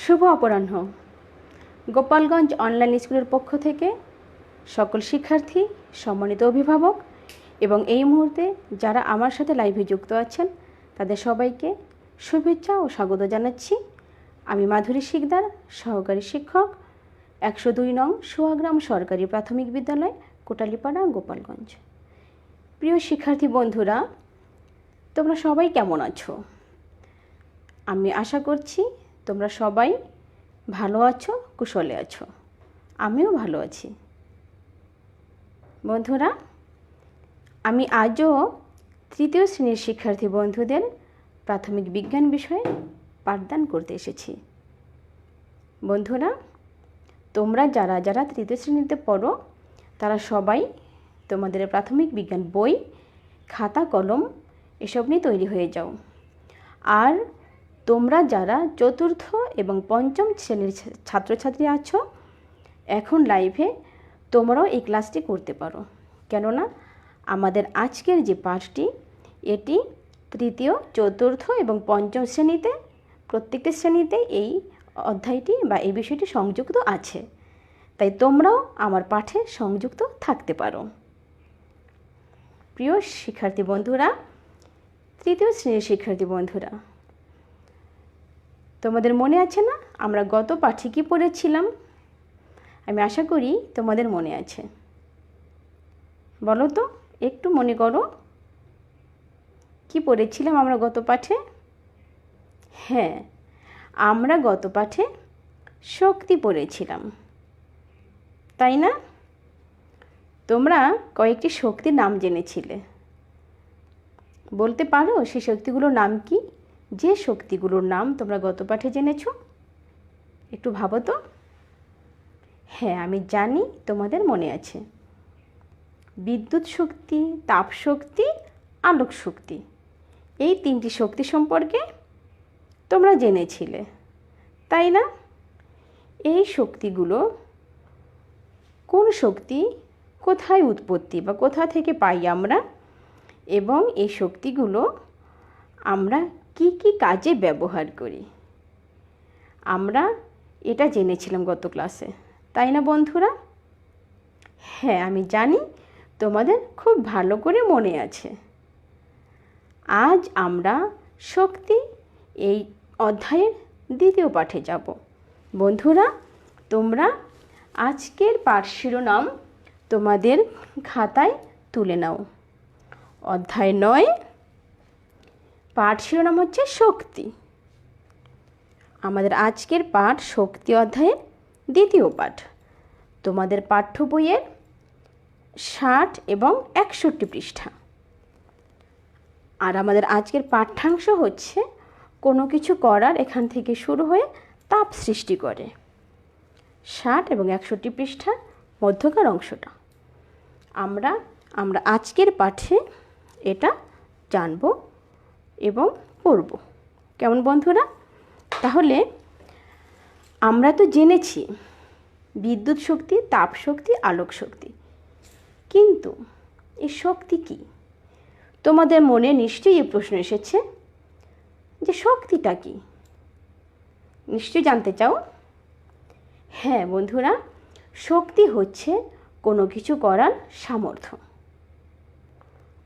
শুভ অপরাহ্ন। Gopalganj online স্কুলের পক্ষ থেকে সকল শিক্ষার্থী, সম্মানিত অভিভাবক এবং এই মুহূর্তে যারা আমার সাথে লাইভে যুক্ত আছেন তাদের সবাইকে শুভেচ্ছা ও স্বাগত জানাচ্ছি। আমি মাধুরী শিকদার, সহকারী শিক্ষক, 102 নং সোয়াগ্রাম সরকারি প্রাথমিক বিদ্যালয়, কোটালীপাড়া, গোপালগঞ্জ। প্রিয় শিক্ষার্থী বন্ধুরা, তোমরা সবাই কেমন আছো? আমি আশা করছি তোমরা সবাই ভালো আছো, কুশলে আছো। আমিও ভালো আছি। বন্ধুরা, আমি আজও তৃতীয় শ্রেণীর শিক্ষার্থী বন্ধুদের প্রাথমিক বিজ্ঞান বিষয়ে পাঠদান করতে এসেছি। বন্ধুরা, তোমরা যারা যারা তৃতীয় শ্রেণীতে পড়ো তারা সবাই তোমাদের প্রাথমিক বিজ্ঞান বই, খাতা, কলম এসব নিয়ে তৈরি হয়ে যাও। আর তোমরা যারা চতুর্থ এবং পঞ্চম শ্রেণীর ছাত্রছাত্রী আছো, এখন লাইভে তোমরাও এই ক্লাসটি করতে পারো। কেননা আমাদের আজকের যে পাঠটি, এটি তৃতীয়, চতুর্থ এবং পঞ্চম শ্রেণীতে প্রত্যেকটি শ্রেণীতে এই অধ্যায়টি বা এই বিষয়টি সংযুক্ত আছে। তাই তোমরাও আমার পাঠে সংযুক্ত থাকতে পারো। প্রিয় শিক্ষার্থী বন্ধুরা, তৃতীয় শ্রেণীর শিক্ষার্থী বন্ধুরা, তোমাদের মনে আছে না আমরা গত পাঠে কী পড়েছিলাম? আমি আশা করি তোমাদের মনে আছে। বলো তো, একটু মনে করো, কি পড়েছিলাম আমরা গত পাঠে? হ্যাঁ, আমরা গত পাঠে শক্তি পড়েছিলাম, তাই না? তোমরা কয়েকটি শক্তির নাম জেনেছিলে। বলতে পারো সেই শক্তিগুলোর নাম কি? যে শক্তিগুলোর নাম তোমরা গত পাঠে জেনেছো, একটু ভাবো তো। হ্যাঁ, আমি জানি তোমাদের মনে আছে। বিদ্যুৎ শক্তি, তাপ শক্তি, আলোক শক্তি, এই তিনটি শক্তি সম্পর্কে তোমরা জেনেছিলে, তাই না? এই শক্তিগুলো কোন শক্তি, কোথায় উৎপত্তি বা কোথা থেকে পাই আমরা, এবং এই শক্তিগুলো আমরা কি কি কাজে ব্যবহার করি, আমরা এটা জেনেছিলাম গত ক্লাসে, তাই না বন্ধুরা? হ্যাঁ, আমি জানি তোমাদের খুব ভালো করে মনে আছে। আজ আমরা শক্তি এই অধ্যায়ের দ্বিতীয় পাঠে যাব। বন্ধুরা, তোমরা আজকের পাঠ শিরোনাম তোমাদের খাতায় তুলে নাও। অধ্যায় 9, পাঠ শিরোনাম হচ্ছে শক্তি। আমাদের আজকের পাঠ শক্তি অধ্যায়ের দ্বিতীয় পাঠ। তোমাদের পাঠ্য বইয়ের 60 এবং 61 পৃষ্ঠা। আর আমাদের আজকের পাঠ্যাংশ হচ্ছে কোনো কিছু করার এখান থেকে শুরু হয়ে তাপ সৃষ্টি করে। 60 এবং 61 পৃষ্ঠার মধ্যকার অংশটা আমরা আজকের পাঠে এটা জানব এবং পড়ব। কেমন বন্ধুরা? তাহলে আমরা তো জেনেছি বিদ্যুৎ শক্তি, তাপ শক্তি, আলোক শক্তি, কিন্তু এই শক্তি কি? তোমাদের মনে নিশ্চয়ই এই প্রশ্ন এসেছে যে শক্তিটা কি? নিশ্চয়ই জানতে চাও। হ্যাঁ বন্ধুরা, শক্তি হচ্ছে কোনো কিছু করার সামর্থ্য।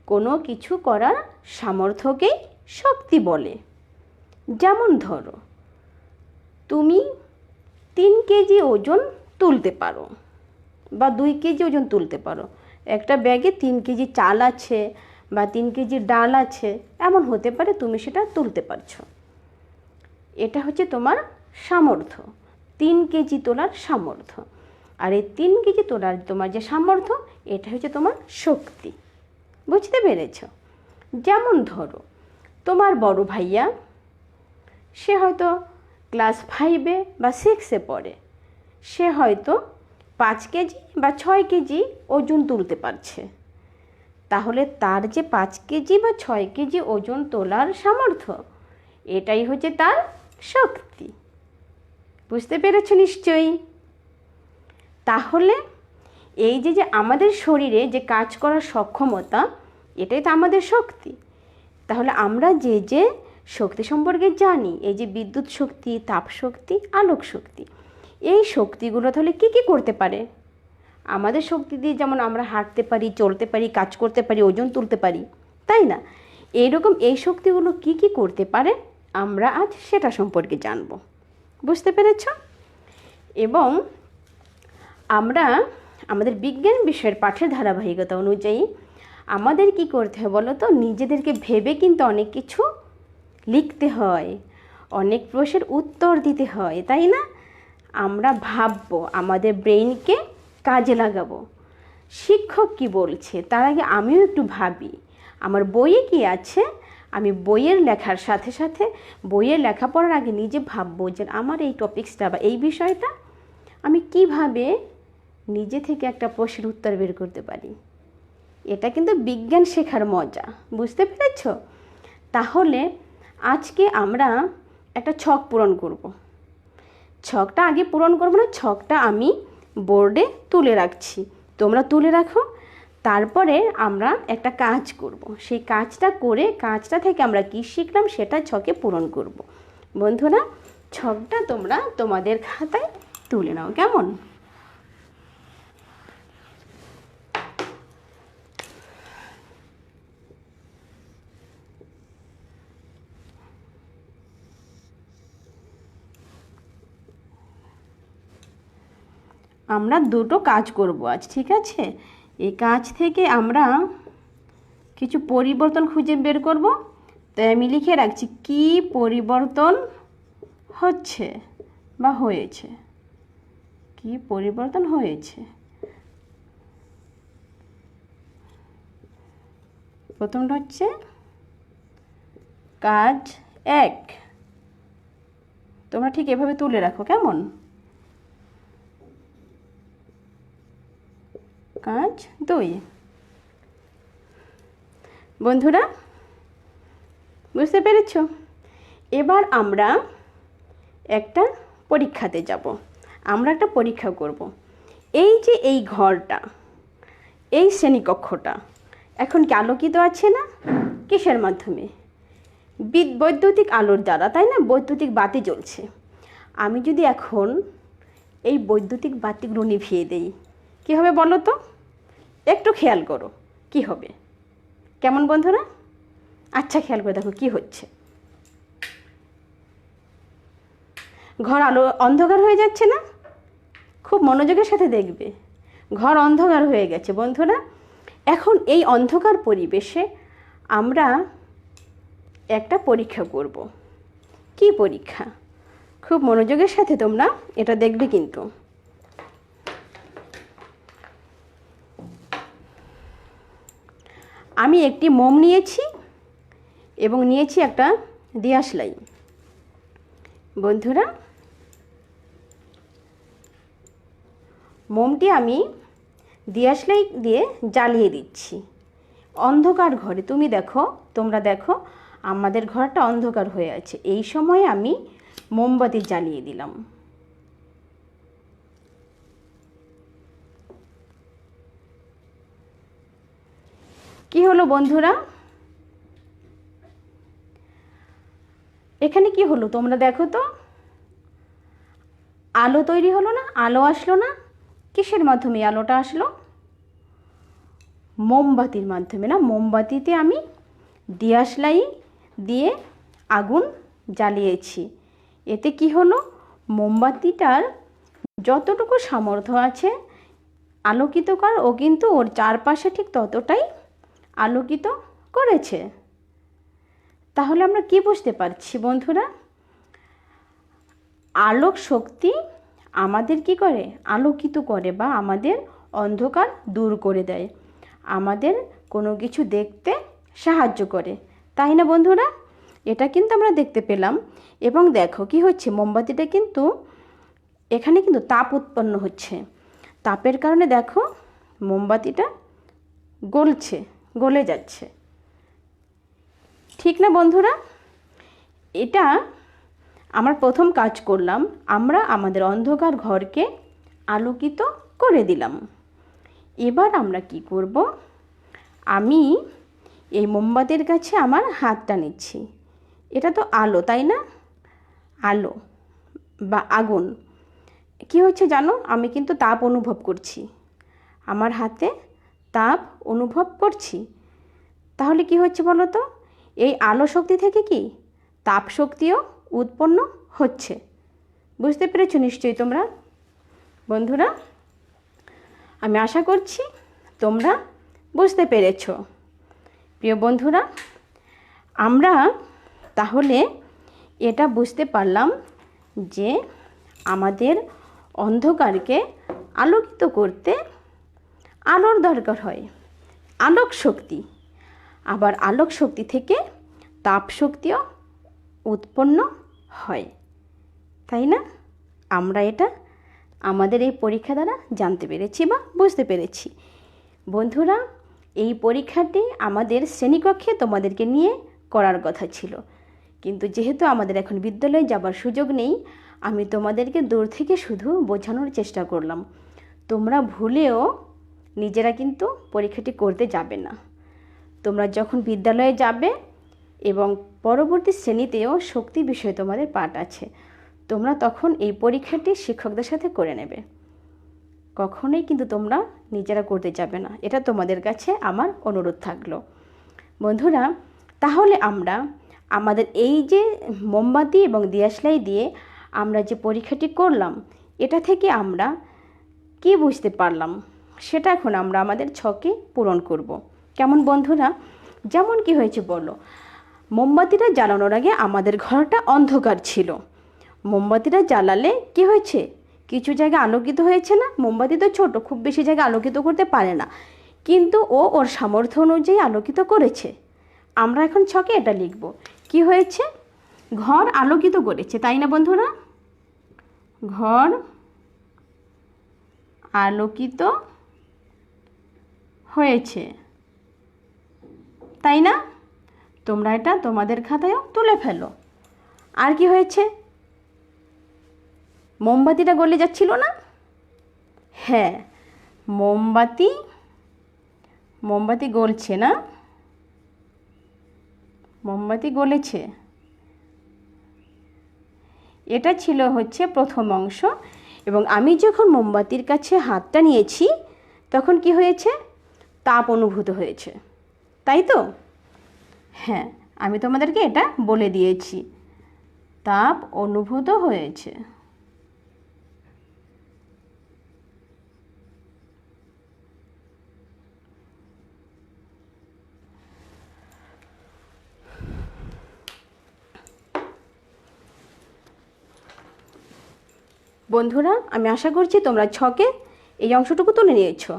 কোনো কিছু করার সামর্থ্যকেই শক্তি বলে। যেমন ধরো, তুমি 3 কেজি ওজন তুলতে পারো বা 2 কেজি ওজন তুলতে পারো। একটা ব্যাগে 3 কেজি চাল আছে বা 3 কেজি ডাল আছে, এমন হতে পারে, তুমি সেটা তুলতে পারছো। এটা হচ্ছে তোমার সামর্থ্য, 3 কেজি তোলার সামর্থ্য। আর এই 3 কেজি তোলার তোমার যে সামর্থ্য, এটা হচ্ছে তোমার শক্তি। বুঝতে পেরেছ? যেমন ধরো, তোমার বড় ভাইয়া, সে হয়তো ক্লাস 5 বা 6 পড়ে, সে হয়তো 5 কেজি বা 6 কেজি ওজন তুলতে পারছে। তাহলে তার যে 5 কেজি বা 6 কেজি ওজন তোলার সামর্থ্য, এটাই হচ্ছে তার শক্তি। বুঝতে পেরেছ নিশ্চয়ই? তাহলে এই যে আমাদের শরীরে যে কাজ করার সক্ষমতা, এটাই তো আমাদের শক্তি। তাহলে আমরা যে শক্তি সম্পর্কে জানি, এই যে বিদ্যুৎ শক্তি, তাপ শক্তি, আলোক শক্তি, এই শক্তিগুলো তাহলে কী কী করতে পারে? আমাদের শক্তি দিয়ে যেমন আমরা হাঁটতে পারি, চলতে পারি, কাজ করতে পারি, ওজন তুলতে পারি, তাই না? এইরকম এই শক্তিগুলো কী কী করতে পারে আমরা আজ সেটা সম্পর্কে জানব। বুঝতে পেরেছ? এবং আমরা আমাদের বিজ্ঞান বিষয়ের পাঠের ধারাবাহিকতা অনুযায়ী আমাদের কি করতে হয় বলো তো? নিজেদেরকে ভেবে কিন্তু অনেক কিছু লিখতে হয়, অনেক প্রশ্নের উত্তর দিতে হয়, তাই না? আমরা ভাববো, আমাদের ব্রেইনকে কাজে লাগাবো। শিক্ষক কি বলছে তার আগে আমিও একটু ভাবি, আমার বইয়ে কি আছে, আমি বইয়ের লেখার সাথে সাথে বইয়ের লেখাপড়ার আগে নিজে ভাববো যে আমার এই টপিক্সটা বা এই বিষয়টা আমি কিভাবে নিজে থেকে একটা প্রশ্নের উত্তর বের করতে পারি। এটা কিন্তু বিজ্ঞান শেখার মজা। বুঝতে পেরেছ? তাহলে আজকে আমরা একটা ছক পূরণ করব। ছকটা আগে পূরণ করবো না, ছকটা আমি বোর্ডে তুলে রাখছি, তোমরা তুলে রাখো। তারপরে আমরা একটা কাজ করব, সেই কাজটা করে কাজটা থেকে আমরা কি শিখলাম সেটা ছকে পূরণ করব। বন্ধুরা, ছকটা তোমরা তোমাদের খাতায় তুলে নাও, কেমন? আমরা দুটো কাজ করব আজ, ঠিক আছে? এই কাজ থেকে আমরা কিছু পরিবর্তন খুঁজে বের করব। তাই আমি লিখে রাখছি কি পরিবর্তন হচ্ছে বা হয়েছে, কি পরিবর্তন হয়েছে। প্রথমটা হচ্ছে কাজ 1, তোমরা ঠিক এভাবে তুলে রাখো, কেমন? কাজ 2। বন্ধুরা, বুঝতে পেরেছ? এবার আমরা একটা পরীক্ষাতে যাব, আমরা একটা পরীক্ষা করব। এই যে এই ঘরটা, এই শ্রেণীকক্ষটা এখন কি আলোকিত আছে না? কিসের মাধ্যমে? বৈদ্যুতিক আলোর দ্বারা, তাই না? বৈদ্যুতিক বাতি জ্বলছে। আমি যদি এখন এই বৈদ্যুতিক বাতিগুলো নিভিয়ে দেই, কী হবে বলো তো? একটু খেয়াল করো কি হবে, কেমন বন্ধুরা? আচ্ছা, খেয়াল করে দেখো কি হচ্ছে। ঘর আলো অন্ধকার হয়ে যাচ্ছে না? খুব মনোযোগের সাথে দেখবে, ঘর অন্ধকার হয়ে গেছে বন্ধুরা। এখন এই অন্ধকার পরিবেশে আমরা একটা পরীক্ষা করব। কি পরীক্ষা? খুব মনোযোগের সাথে তোমরা এটা দেখবে কিন্তু। আমি একটি মোম নিয়েছি এবং নিয়েছি একটা দিয়াশলাই। বন্ধুরা, মোমটি আমি দিয়াশলাই দিয়ে জ্বালিয়ে দিচ্ছি অন্ধকার ঘরে। তুমি দেখো, তোমরা দেখো, আমাদের ঘরটা অন্ধকার হয়ে আছে। এই সময় আমি মোমবাতি জ্বালিয়ে দিলাম। কি হলো বন্ধুরা? এখানে কি হলো তোমরা দেখো তো? আলো তৈরি হলো না? আলো আসলো না? কিসের মাধ্যমে আলোটা আসলো? মোমবাতির মাধ্যমে না? মোমবাতিতে আমি দিয়াশলাই দিয়ে আগুন জ্বালিয়েছি। এতে কি হলো? মোমবাতিটার যতটুকু সামর্থ্য আছে আলোকিত করার, ও কিন্তু ওর চারপাশে ঠিক ততটাই আলোকিত করেছে। তাহলে আমরা কি বুঝতে পারছি বন্ধুরা? আলোক শক্তি আমাদের কি করে? আলোকিত করে বা আমাদের অন্ধকার দূর করে দেয়, আমাদের কোনো কিছু দেখতে সাহায্য করে, তাই না বন্ধুরা? এটা কিন্তু আমরা দেখতে পেলাম। এবং দেখো কি হচ্ছে, মোমবাতিটা কিন্তু এখানে কিন্তু তাপ উৎপন্ন হচ্ছে। তাপের কারণে দেখো মোমবাতিটা গলছে, গলে যাচ্ছে, ঠিক না বন্ধুরা? এটা আমার প্রথম কাজ করলাম, আমরা আমাদের অন্ধকার ঘরকে আলোকিত করে দিলাম। এবার আমরা কি করব? আমি এই মোমবাতির কাছে আমার হাতটা নিচ্ছি, এটা তো আলো, তাই না? আলো বা আগুন। কি হচ্ছে জানো, আমি কিন্তু তাপ অনুভব করছি, আমার হাতে তাপ অনুভব করছি। তাহলে কি হচ্ছে বলো তো, এই আলো শক্তি থেকে কি তাপ শক্তিও উৎপন্ন হচ্ছে। বুঝতে পেরেছো নিশ্চয়ই তোমরা বন্ধুরা? আমি আশা করছি তোমরা বুঝতে পেরেছো। প্রিয় বন্ধুরা, আমরা তাহলে এটা বুঝতে পারলাম যে আমাদের অন্ধকারকে আলোকিত করতে আলোর দরকার হয়, আলোক শক্তি। আবার আলোক শক্তি থেকে তাপ শক্তিও উৎপন্ন হয়, তাই না? আমরা এটা আমাদের এই পরীক্ষা দ্বারা জানতে পেরেছি বা বুঝতে পেরেছি। বন্ধুরা, এই পরীক্ষাটি আমাদের শ্রেণীকক্ষে তোমাদেরকে নিয়ে করার কথা ছিল, কিন্তু যেহেতু আমাদের এখন বিদ্যালয়ে যাবার সুযোগ নেই, আমি তোমাদেরকে দূর থেকে শুধু বোঝানোর চেষ্টা করলাম। তোমরা ভুলেও নিজেরা কিন্তু পরীক্ষাটি করতে যাবে না। তোমরা যখন বিদ্যালয়ে যাবে এবং পরবর্তী শ্রেণীতেও শক্তি বিষয়ে তোমাদের পাঠ আছে, তোমরা তখন এই পরীক্ষাটি শিক্ষকদের সাথে করে নেবে। কখনোই কিন্তু তোমরা নিজেরা করতে যাবে না, এটা তোমাদের কাছে আমার অনুরোধ থাকলো। বন্ধুরা, তাহলে আমরা আমাদের এই যে মোমবাতি এবং দিয়াশলাই দিয়ে আমরা যে পরীক্ষাটি করলাম, এটা থেকে আমরা কি বুঝতে পারলাম সেটা এখন আমরা আমাদের ছকে পূরণ করব। কেমন বন্ধুরা? যেমন কি হয়েছে বলো, মোমবাতিটা জ্বালানোর আগে আমাদের ঘরটা অন্ধকার ছিল। মোমবাতিটা জ্বালালে কি হয়েছে, কিছু জায়গা আলোকিত হয়েছে না? মোমবাতি তো ছোট, খুব বেশি জায়গা আলোকিত করতে পারে না, কিন্তু ও ওর সামর্থ্য অনুযায়ী আলোকিত করেছে। আমরা এখন ছকে এটা লিখব, কি হয়েছে, ঘর আলোকিত করেছে, তাই না বন্ধুরা? ঘর আলোকিত হয়েছে, তাই না? তোমরা এটা তোমাদের খাতায়ও তুলে ফেলো। আর কি হয়েছে, মোমবাতিটা গলে যাচ্ছিল না? হ্যাঁ, মোমবাতি গলছে না? মোমবাতি গলেছে। এটা ছিল হচ্ছে প্রথম অংশ। এবং আমি যখন মোমবাতির কাছে হাতটা নিয়েছি তখন কি হয়েছে, তাপ অনুভূত হয়েছে, তাই তো? হ্যাঁ, আমি তোমাদেরকে এটা বলে দিয়েছি, তাপ অনুভূত হয়েছে। বন্ধুরা, আমি আশা করছি তোমরা ছকে এই অংশটুকু তুলে নিয়েছো।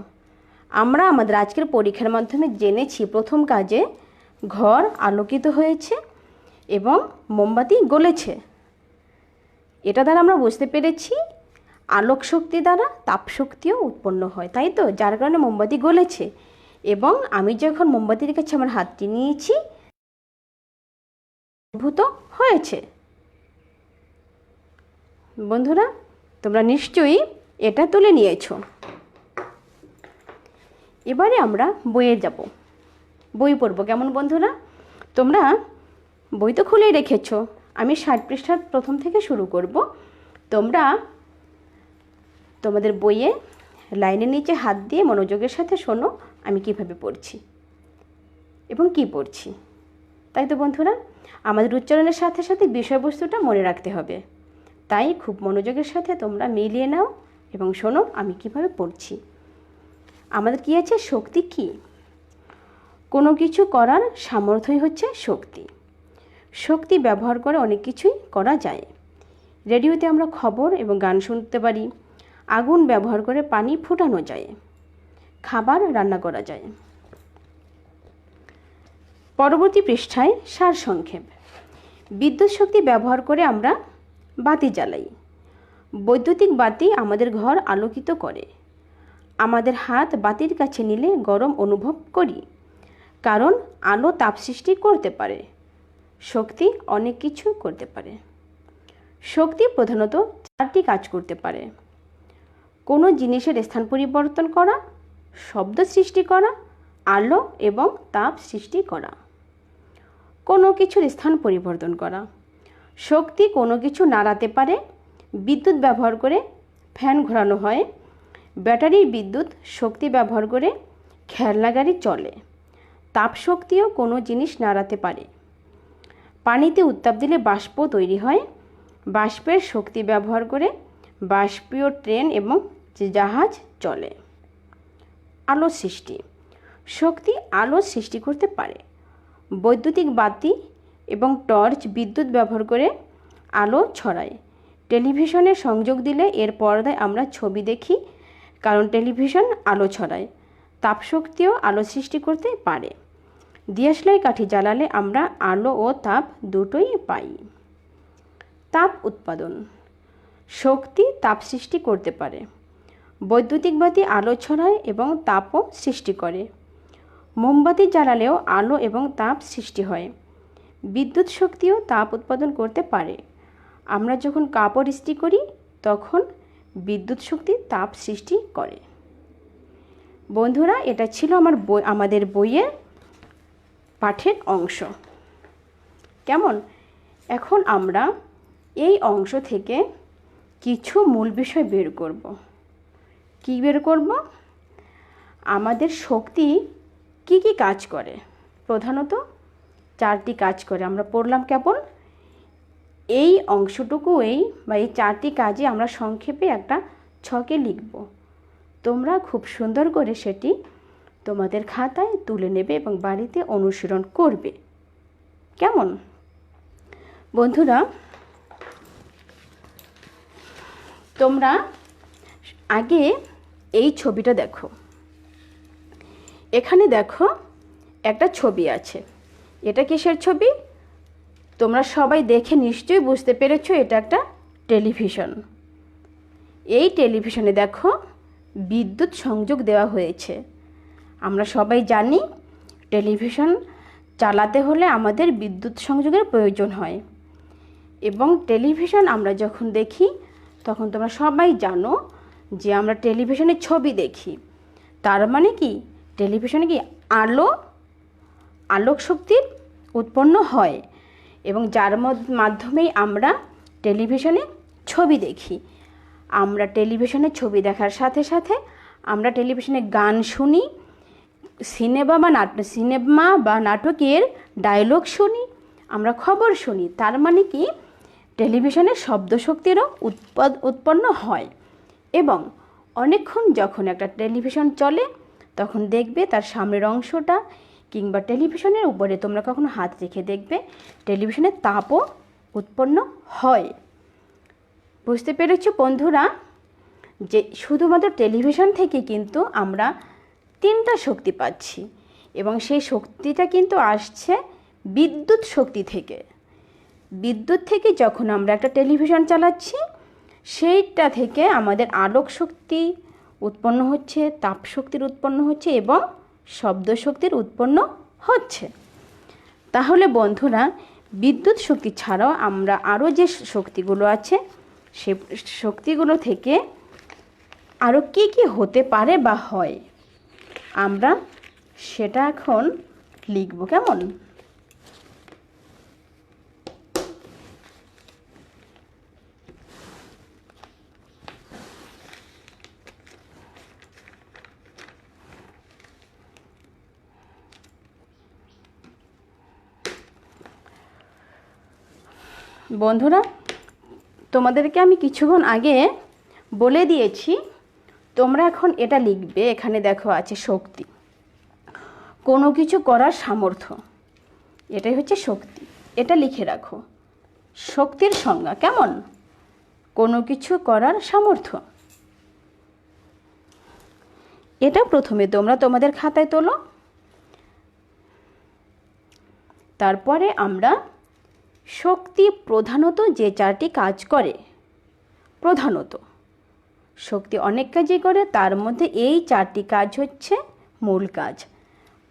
আমরা আমাদের আজকের পরীক্ষার মাধ্যমে জেনেছি প্রথম কাজে ঘর আলোকিত হয়েছে এবং মোমবাতি গলেছে। এটা দ্বারা আমরা বুঝতে পেরেছি আলোক শক্তি দ্বারা তাপ শক্তিও উৎপন্ন হয়, তাই তো? যার কারণে মোমবাতি গলেছে। এবং আমি যখন মোমবাতির কাছে আমার হাতটি নিয়েছি অনুভূত হয়েছে। বন্ধুরা, তোমরা নিশ্চয়ই এটা তুলে নিয়েছো। এবারে আমরা বইয়ে যাব, বই পড়ব। কেমন বন্ধুরা? তোমরা বই তো খুলেই রেখেছো। আমি 60 পৃষ্ঠার প্রথম থেকে শুরু করব। তোমরা তোমাদের বইয়ে লাইনের নিচে হাত দিয়ে মনোযোগের সাথে শোনো আমি কিভাবে পড়ছি এবং কি পড়ছি, তাই তো বন্ধুরা? আমাদের উচ্চারণের সাথে সাথে বিষয়বস্তুটা মনে রাখতে হবে, তাই খুব মনোযোগের সাথে তোমরা মিলিয়ে নাও এবং শোনো আমি কিভাবে পড়ছি। আমাদের কি আছে, শক্তি কি? কোনো কিছু করার সামর্থ্যই হচ্ছে শক্তি। শক্তি ব্যবহার করে অনেক কিছুই করা যায়। রেডিওতে আমরা খবর এবং গান শুনতে পারি। আগুন ব্যবহার করে পানি ফুটানো যায়। খাবার রান্না করা যায়। পরবর্তী পৃষ্ঠায় সারসংক্ষেপ। বিদ্যুৎ শক্তি ব্যবহার করে আমরা বাতি জ্বালাই। বৈদ্যুতিক বাতি আমাদের ঘর আলোকিত করে। আমাদের হাত বাতির কাছে নিলে গরম অনুভব করি, কারণ আলো তাপ সৃষ্টি করতে পারে। শক্তি অনেক কিছু করতে পারে। শক্তি প্রধানত 4টি কাজ করতে পারে: কোনো জিনিসের স্থান পরিবর্তন করা, শব্দ সৃষ্টি করা, আলো এবং তাপ সৃষ্টি করা। কোনো কিছুর স্থান পরিবর্তন করা। শক্তি কোনো কিছু নাড়াতে পারে। বিদ্যুৎ ব্যবহার করে ফ্যান ঘোরানো হয়। ব্যাটারির বিদ্যুৎ শক্তি ব্যবহার করে খেলনা গাড়ি চলে। তাপ শক্তিও কোনো জিনিস নাড়াতে পারে। পানিতে উত্তাপ দিলে বাষ্প তৈরি হয়। বাষ্পের শক্তি ব্যবহার করে বাষ্পীয় ট্রেন এবং জাহাজ চলে। আলো সৃষ্টি। শক্তি আলো সৃষ্টি করতে পারে। বৈদ্যুতিক বাতি এবং টর্চ বিদ্যুৎ ব্যবহার করে আলো ছড়ায়। টেলিভিশনে সংযোগ দিলে এর পর্দায় আমরা ছবি দেখি, কারণ টেলিভিশন আলো ছড়ায়। তাপশক্তিও আলো সৃষ্টি করতে পারে। দিয়াশলাই কাঠি জ্বালালে আমরা আলো ও তাপ দুটোই পাই। তাপ উৎপাদন। শক্তি তাপ সৃষ্টি করতে পারে। বৈদ্যুতিক বাতি আলো ছড়ায় এবং তাপও সৃষ্টি করে। মোমবাতি জ্বালালেও আলো এবং তাপ সৃষ্টি হয়। বিদ্যুৎ শক্তিও তাপ উৎপাদন করতে পারে। আমরা যখন কাপড় ইস্ত্রি করি তখন বিদ্যুৎ শক্তি তাপ সৃষ্টি করে। বন্ধুরা, এটা ছিল আমাদের বইয়ের পাঠের অংশ। কেমন? এখন আমরা এই অংশ থেকে কিছু মূল বিষয় বের করব। কি বের করব? আমাদের শক্তি কি কি কাজ করে? প্রধানত 4টি কাজ করে। আমরা পড়লাম কেবল এই অংশটুকুই বা এই 4টি কাজে আমরা সংক্ষেপে একটা ছকে লিখব। তোমরা খুব সুন্দর করে সেটি তোমাদের খাতায় তুলে নেবে এবং বাড়িতে অনুশীলন করবে। কেমন? বন্ধুরা, তোমরা আগে এই ছবিটা দেখো। এখানে দেখো একটা ছবি আছে। এটা কিসের ছবি? তোমরা সবাই দেখে নিশ্চয়ই বুঝতে পেরেছো এটা একটা টেলিভিশন। এই টেলিভিশনে দেখো বিদ্যুৎ সংযোগ দেওয়া হয়েছে। আমরা সবাই জানি টেলিভিশন চালাতে হলে আমাদের বিদ্যুৎ সংযোগের প্রয়োজন হয়। এবং টেলিভিশন আমরা যখন দেখি তখন তোমরা সবাই জানো যে আমরা টেলিভিশনে ছবি দেখি। তার মানে কি টেলিভিশনে কি আলোক শক্তির উৎপন্ন হয় এবং যার মাধ্যমেই আমরা টেলিভিশনে ছবি দেখি। আমরা টেলিভিশনে ছবি দেখার সাথে সাথে আমরা টেলিভিশনে গান শুনি, সিনেমা বা নাটকের ডায়লগ শুনি, আমরা খবর শুনি। তার মানে কি টেলিভিশনে শব্দ শক্তিরও উৎপন্ন হয়। এবং অনেকক্ষণ যখন একটা টেলিভিশন চলে তখন দেখবে তার সামনের অংশটা কিংবা টেলিভিশনের উপরে তোমরা কখনো হাত রেখে দেখবে টেলিভিশনের তাপও উৎপন্ন হয়। বুঝতে পেরেছো বন্ধুরা যে শুধুমাত্র টেলিভিশন থেকে কিন্তু আমরা 3টা শক্তি পাচ্ছি এবং সেই শক্তিটা কিন্তু আসছে বিদ্যুৎ শক্তি থেকে। বিদ্যুৎ থেকে যখন আমরা একটা টেলিভিশন চালাচ্ছি সেইটা থেকে আমাদের আলোক শক্তি উৎপন্ন হচ্ছে, তাপ শক্তির উৎপন্ন হচ্ছে এবং শব্দ শক্তির উৎপন্ন হচ্ছে। তাহলে বন্ধুরা, বিদ্যুৎ শক্তি ছাড়াও আমরা আরও যে শক্তিগুলো আছে সে শক্তিগুলো থেকে আরও কি কি হতে পারে বা হয় আমরা সেটা এখন লিখব। কেমন? বন্ধুরা, তোমাদেরকে আমি কিছুক্ষণ আগে বলে দিয়েছি, তোমরা এখন এটা লিখবে। এখানে দেখো আছে শক্তি, কোনো কিছু করার সামর্থ্য, এটাই হচ্ছে শক্তি। এটা লিখে রাখো। শক্তির সংজ্ঞা কেমন? কোনো কিছু করার সামর্থ্য। এটা প্রথমে তোমরা তোমাদের খাতায় তোলো। তারপরে আমরা শক্তি প্রধানত যে 4টি কাজ করে, প্রধানত শক্তি অনেক কাজই করে, তার মধ্যে এই 4টি কাজ হচ্ছে মূল কাজ।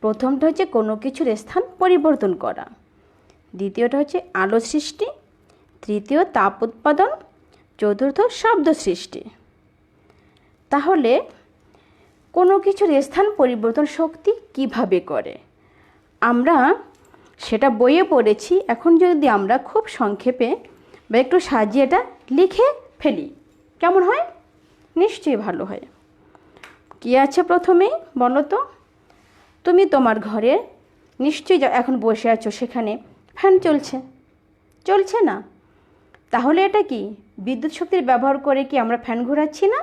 প্রথমটা হচ্ছে কোনো কিছুর স্থান পরিবর্তন করা, দ্বিতীয়টা হচ্ছে আলো সৃষ্টি, তৃতীয় তাপ উৎপাদন, চতুর্থ শব্দ সৃষ্টি। তাহলে কোনো কিছুর স্থান পরিবর্তন শক্তি কিভাবে করে? আমরা সেটা বইয়ে পড়েছি। এখন যদি আমরা খুব সংক্ষেপে বা একটু সাজিয়ে এটা লিখে ফেলি, কেমন হয়? নিশ্চয়ই ভালো হয়। কী আছে প্রথমেই বলো তো? তুমি তোমার ঘরে নিশ্চয়ই এখন বসে আছো, সেখানে ফ্যান চলছে, চলছে না? তাহলে এটা কি বিদ্যুৎ শক্তির ব্যবহার করে কি আমরা ফ্যান ঘোরাচ্ছি না?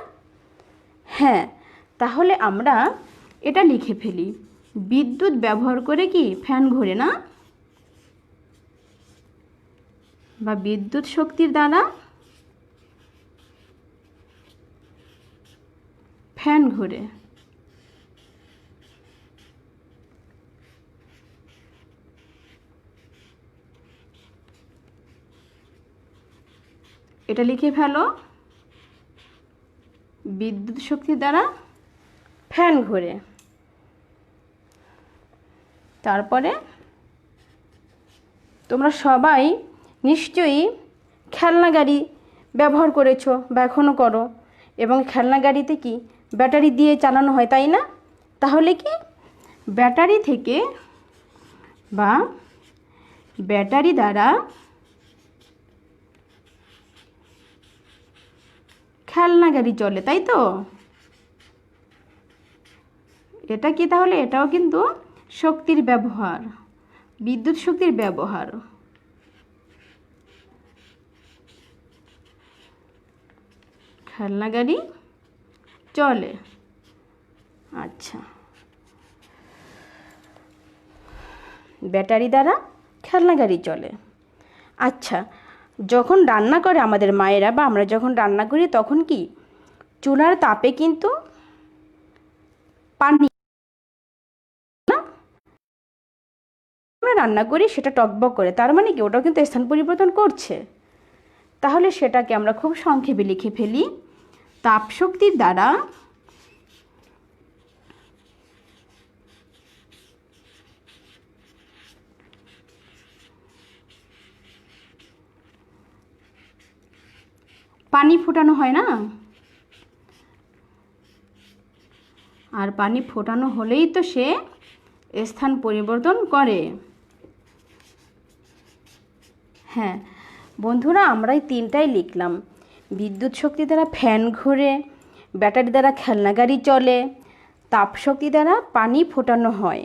হ্যাঁ, তাহলে আমরা এটা লিখে ফেলি, বিদ্যুৎ ব্যবহার করে কি ফ্যান ঘোরে না, বা বিদ্যুৎ শক্তির দ্বারা ফ্যান ঘোরে। এটা লিখে ফেলো, বিদ্যুৎ শক্তির দ্বারা ফ্যান ঘোরে। তারপরে তোমরা সবাই নিশ্চয়ই খেলনা গাড়ি ব্যবহার করেছো বা এখনও করো, এবং খেলনা গাড়িতে কি ব্যাটারি দিয়ে চালানো হয়, তাই না? তাহলে কি ব্যাটারি থেকে বা ব্যাটারি দ্বারা খেলনা গাড়ি চলে, তাই তো? এটা কি তাহলে এটাও কিন্তু শক্তির ব্যবহার, বিদ্যুৎ শক্তির ব্যবহার। খেলনা গাড়ি চলে। আচ্ছা, ব্যাটারি দ্বারা খেলনা গাড়ি চলে। আচ্ছা, যখন রান্না করে আমাদের মায়েরা বা আমরা যখন রান্না করি, তখন কি চুলার তাপে কিন্তু পানি আমরা রান্না করি, সেটা টকবক করে, তার মানে কি ওটাও কিন্তু স্থান পরিবর্তন করছে। তাহলে সেটাকে আমরা খুব সংক্ষেপে লিখে ফেলি, তাপ শক্তির দ্বারা পানি ফোটানো হয় না? আর পানি ফোটানো হলেই তো সে স্থান পরিবর্তন করে। হ্যাঁ বন্ধুরা, আমরা এই তিনটাই লিখলাম, বিদ্যুৎ শক্তি দ্বারা ফ্যান ঘোরে, ব্যাটারি দ্বারা খেলনা গাড়ি চলে, তাপ শক্তি দ্বারা পানি ফোটানো হয়,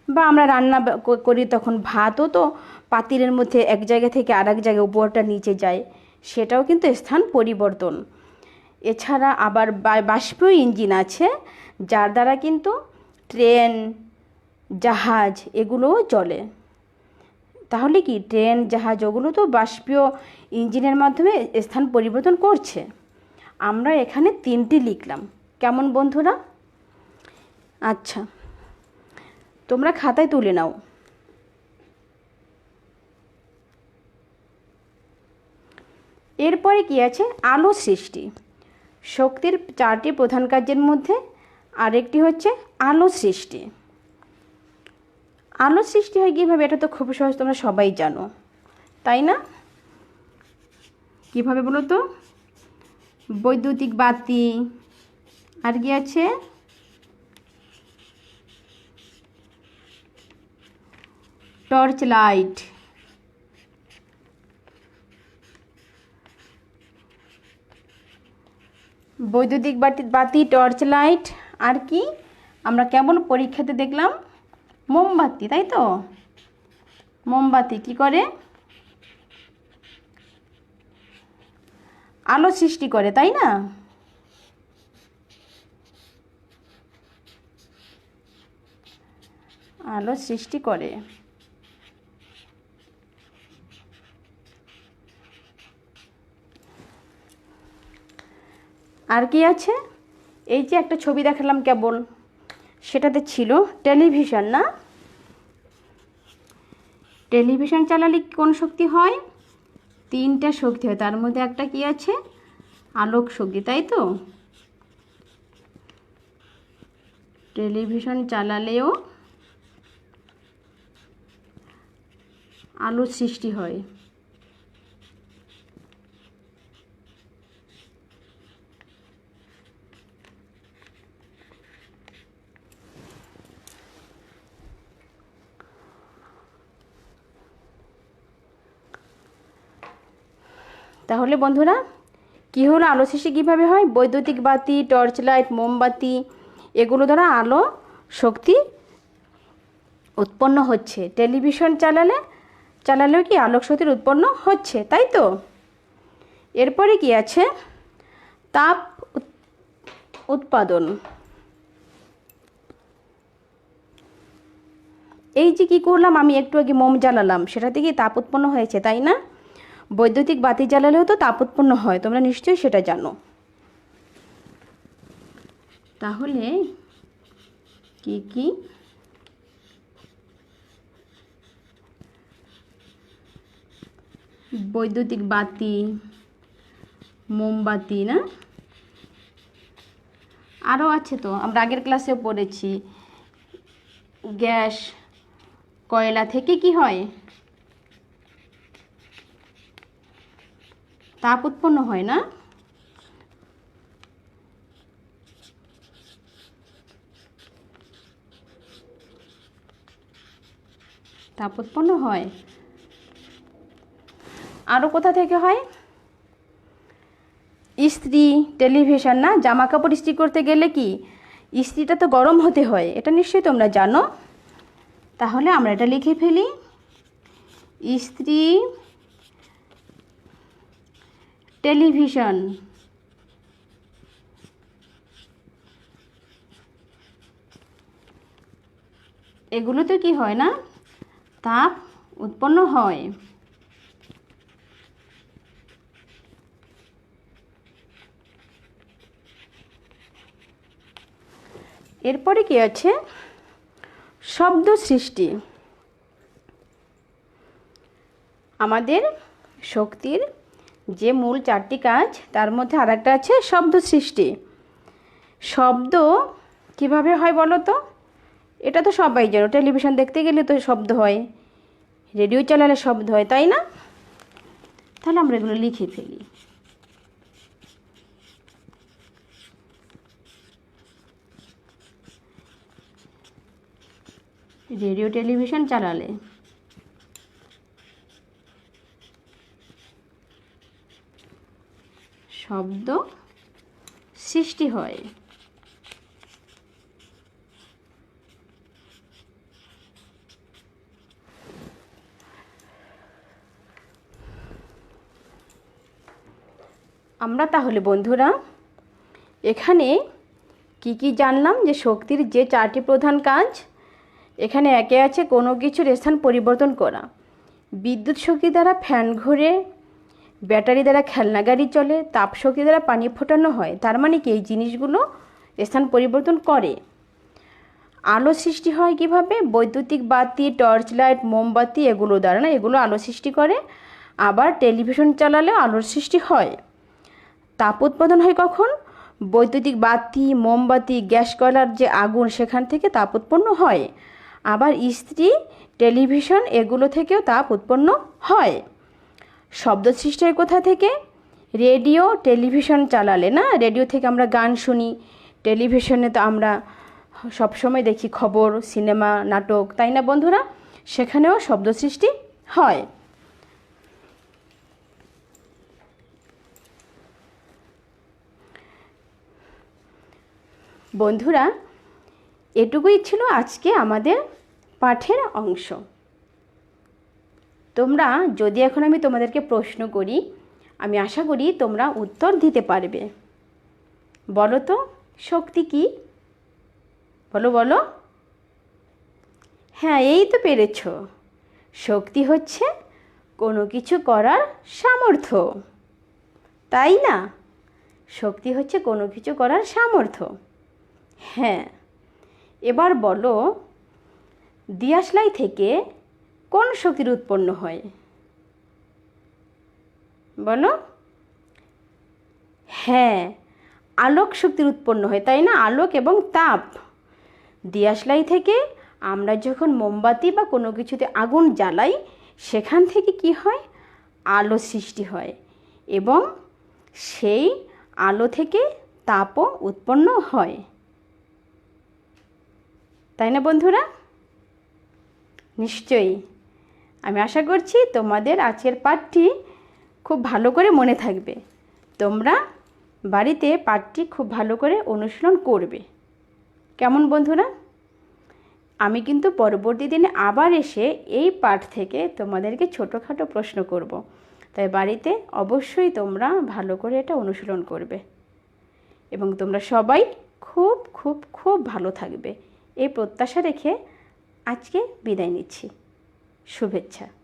বা আমরা রান্না করি তখন ভাতও তো পাতিলের মধ্যে এক জায়গা থেকে আর এক জায়গায় উপরটা নিচে যায়, সেটাও কিন্তু স্থান পরিবর্তন। এছাড়া আবার বাষ্পীয় ইঞ্জিন আছে, যার দ্বারা কিন্তু ট্রেন, জাহাজ এগুলোও চলে। তাহলে কি ট্রেন, জাহাজ ওগুলো তো বাষ্পীয় ইঞ্জিনের মাধ্যমে স্থান পরিবর্তন করছে। আমরা এখানে তিনটি লিখলাম, কেমন বন্ধুরা? আচ্ছা, তোমরা খাতায় তুলে নাও। এরপরে কি আছে? আলো সৃষ্টি। শক্তির চারটি প্রধান কাজের মধ্যে আরেকটি হচ্ছে আলো সৃষ্টি। আলো সৃষ্টি হয় কীভাবে? এটা তো খুব সহজ, তোমরা সবাই জানো, তাই না? কীভাবে বলো তো? বৈদ্যুতিক বাতি, আর কি আছে? Torch light. বৈদ্যুতিক বাতি, টর্চ লাইট, আর কি আমরা কেমন পরীক্ষাতে দেখলাম? মোমবাতি, তাই তো? মোমবাতি কি করে? আলো সৃষ্টি করে, তাই না? আলো সৃষ্টি করে। আর কি আছে? এই যে একটা ছবি দেখালাম কেবল, সেটাতে ছিল টেলিভিশন, না? টেলিভিশন চালালে কোন শক্তি হয়? তিনটা শক্তি হয়, তার মধ্যে একটা কি আছে? আলোক শক্তি, তাই তো? টেলিভিশন চালালেও আলো সৃষ্টি হয়। তাহলে বন্ধুরা কি হলো, আলো সৃষ্টি কীভাবে হয়? বৈদ্যুতিক বাতি, টর্চ লাইট, মোমবাতি এগুলো দ্বারা আলো শক্তি উৎপন্ন হচ্ছে। টেলিভিশন চালালেও কি আলোক শক্তির উৎপন্ন হচ্ছে, তাই তো? এরপরে কি আছে? তাপ উৎপাদন। এই যে কী করলাম, আমি একটু আগে মোম জ্বালালাম, সেটা থেকে তাপ উৎপন্ন হয়েছে, তাই না? বৈদ্যুতিক বাতি জ্বালালেও তো তাপ উৎপন্ন হয়, তোমরা নিশ্চয়ই সেটা জানো। তাহলে কি কি বৈদ্যুতিক বাতি, মোমবাতি, না আরও আছে তো, আমরা আগের ক্লাসেও পড়েছি। গ্যাস, কয়লা থেকে কি হয়? তাপ উৎপন্ন হয়, না? তাপ উৎপন্ন হয়। আরও কোথা থেকে হয়? ইস্ত্রি, টেলিভিশন, না? জামা কাপড় ইস্ত্রি করতে গেলে কি ইস্ত্রিটা তো গরম হতে হয়, এটা নিশ্চয়ই তোমরা জানো। তাহলে আমরা এটা লিখে ফেলি, ইস্ত্রি, টেলিভিশন এগুলোতে কি হয়, না? তাপ উৎপন্ন হয়। এরপরে কি আছে? শব্দ সৃষ্টি। আমাদের শক্তির যে মূল 4টি কাজ, তার মধ্যে আরেকটা আছে শব্দ সৃষ্টি। শব্দ কিভাবে হয় বলো তো? এটা তো সবাই জানো, টেলিভিশন দেখতে গেলে তো শব্দ হয়, রেডিও চালালে শব্দ হয়, তাই না? তাহলে আমরা এগুলো লিখে ফেলি। রেডিও টেলিভিশন চালালে শব্দ সৃষ্টি হয়। আমরা তাহলে বন্ধুরা এখানে কি কি জানলাম? যে শক্তির যে 4টি প্রধান কাজ, এখানে একে আছে কোনো কিছুর স্থান পরিবর্তন করা, বিদ্যুৎ শক্তি দ্বারা ফ্যান ঘোরে, ব্যাটারি দ্বারা খেলনা গাড়ি চলে, তাপ শক্তি দ্বারা পানি ফোটানো হয়। তার মানে কি এই জিনিসগুলো স্থান পরিবর্তন করে। আলো সৃষ্টি হয় কিভাবে? বৈদ্যুতিক বাতি, টর্চ লাইট, মোমবাতি এগুলো দ্বারা, না? এগুলো আলো সৃষ্টি করে। আবার টেলিভিশন চালালেও আলোর সৃষ্টি হয়। তাপ উৎপাদন হয় কখন? বৈদ্যুতিক বাতি, মোমবাতি, গ্যাস কয়লার যে আগুন, সেখান থেকে তাপ উৎপন্ন হয়। আবার ইস্ত্রি, টেলিভিশন এগুলো থেকেও তাপ উৎপন্ন হয়। শব্দ সৃষ্টি হয় কোথা থেকে? রেডিও, টেলিভিশন চালালে, না? রেডিও থেকে আমরা গান শুনি, টেলিভিশনে তো আমরা সবসময় দেখি খবর, সিনেমা, নাটক, তাই না বন্ধুরা? সেখানেও শব্দ সৃষ্টি হয়। বন্ধুরা এটুকুই ছিল আজকে আমাদের পাঠের অংশ। তোমরা যদি এখন আমি তোমাদেরকে প্রশ্ন করি, আমি আশা করি তোমরা উত্তর দিতে পারবে। বলো তো শক্তি কি? বলো বলো। হ্যাঁ, এই তো পেরেছ। শক্তি হচ্ছে কোনো কিছু করার সামর্থ্য, তাই না? শক্তি হচ্ছে কোনো কিছু করার সামর্থ্য। হ্যাঁ, এবার বলো দিয়াশলাই থেকে কোন শক্তির উৎপন্ন হয়? বলো। হ্যাঁ, আলোক শক্তির উৎপন্ন হয়, তাই না? আলোক এবং তাপ। দিয়াশলাই থেকে আমরা যখন মোমবাতি বা কোনো কিছুতে আগুন জ্বালাই, সেখান থেকে কি হয়? আলো সৃষ্টি হয় এবং সেই আলো থেকে তাপও উৎপন্ন হয়, তাই না বন্ধুরা? নিশ্চয়ই। আমি আশা করছি তোমাদের আজকের পাঠটি খুব ভালো করে মনে থাকবে। তোমরা বাড়িতে পাঠটি খুব ভালো করে অনুশীলন করবে। কেমন বন্ধুরা? আমি কিন্তু পরবর্তী দিনে আবার এসে এই পাঠ থেকে তোমাদেরকে ছোটোখাটো প্রশ্ন করব। তাই বাড়িতে অবশ্যই তোমরা ভালো করে এটা অনুশীলন করবে এবং তোমরা সবাই খুব খুব খুব ভালো থাকবে এই প্রত্যাশা রেখে আজকে বিদায় নিচ্ছি। শুভেচ্ছা।